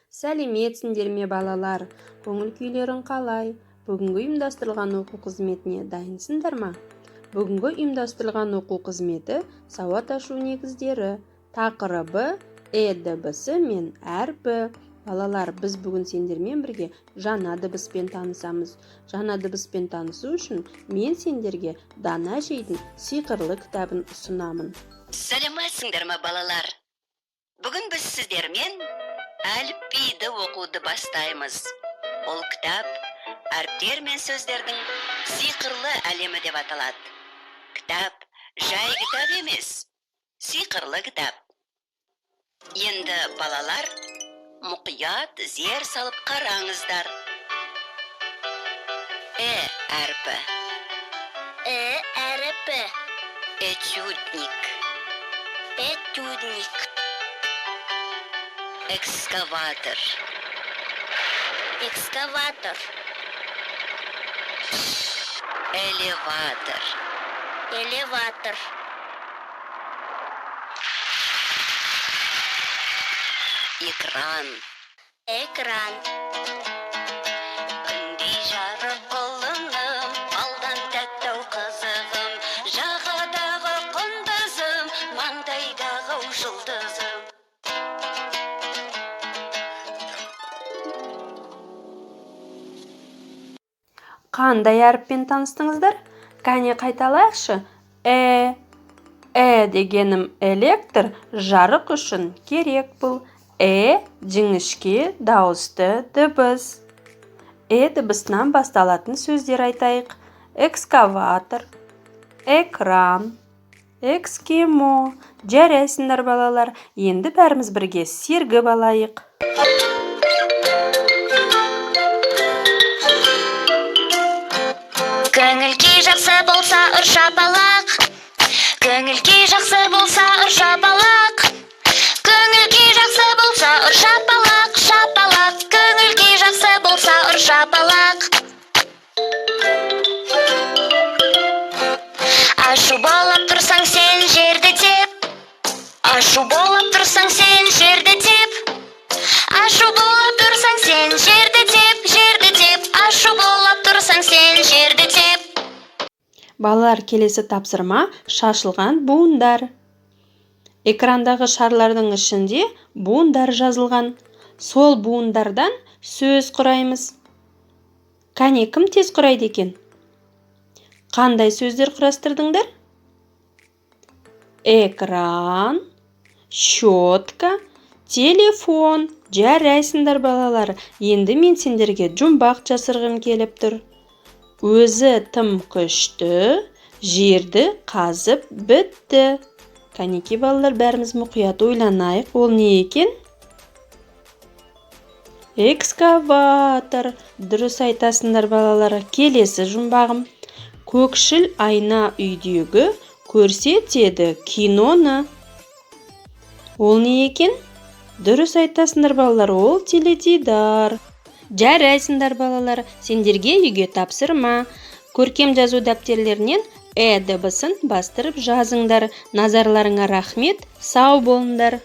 Сәлеметсіңдер ме балалар? Көңіл күйлерің қалай? Бүгінгі ұйымдастырылған оқу қызметіне дайынсыңдар ма? Бүгінгі ұйымдастырылған оқу қызметі сауат ашу негіздері, тақырыбы «Е» дыбысы мен әрпі. Балалар, біз бүгін сендермен бірге жаңа дыбыспен танысамыз. Жаңа дыбыспен танысу үшін мен сендерге Дана әжейдің сиқырлы кітабын ұсынамын. Сәлеметсіңдер ме балалар? Бүгін біз сіздермен әліпбиді оқуды бастаймыз. Ол кітап әріптер мен сөздердің сиқырлы әлемі деп аталады. Кітап жай кітап емес, сиқырлы кітап. Енді балалар, мұқият зер салып қараңыздар. Э әрпі. әріпі. Этюдник. Этюдник. Экскаватор. Экскаватор. Элеватор. Элеватор. Экран. Экран. Күндей жарық құлыным, алдан тәттау қызығым, жағадағы құндызым, маңдайдағы жұлдызым. Қандай әріппен таныстыңыздар? Кәне қайталайықшы. Дегенім электр, жарық үшін керек бұл. Жіңішке дауысты дыбыс. Дыбысынан басталатын сөздер айтайық. Экскаватор, экран, экскимо. Жарайсыңдар балалар. Енді бәріміз бірге сергіп алайық. Көңіл-күй жақсы болса ұршапалақ. Көңіл-күй жақсы болса ұршапалақ. Көңіл-күй жақсы болса ұршапалақ, шапалақ. Көңіл-күй жақсы болса ұршапалақ. Ашу болып тұрсаң сен жерді теп. Ашу болып тұрсаң сен жерді теп. Ашу болып тұрсаң сен жерді теп, жерді теп. Ашу болып тұрсаң сен жерді теп. Балалар, келесі тапсырма шашылған буындар. Экрандағы шарлардың ішінде буындар жазылған. Сол буындардан сөз құраймыз. Кәне, кім тез құрайды екен? Қандай сөздер құрастырдыңдар? Экран, щетка, телефон. Жарайсыңдар балалар. Енді мен сендерге жұмбақ жасырғым келіп тұр. Өзі тым күшті, жерді қазып бітті. Кәнеки балалар, бәріміз мұқият ойланайық. Ол не екен? Экскаватор. Дұрыс айтасыңдар балалар. Келесі жұмбағым. Көкшіл айна үйдегі көрсетеді киноны. Ол не екен? Дұрыс айтасыңдар балалар. Ол теледидар. Жарайсыңдар балалар. Сендерге үйге тапсырма. Көркем жазу дәптерлерінен дыбысын бастырып жазыңдар. Назарларыңа рахмет. Сау болыңдар.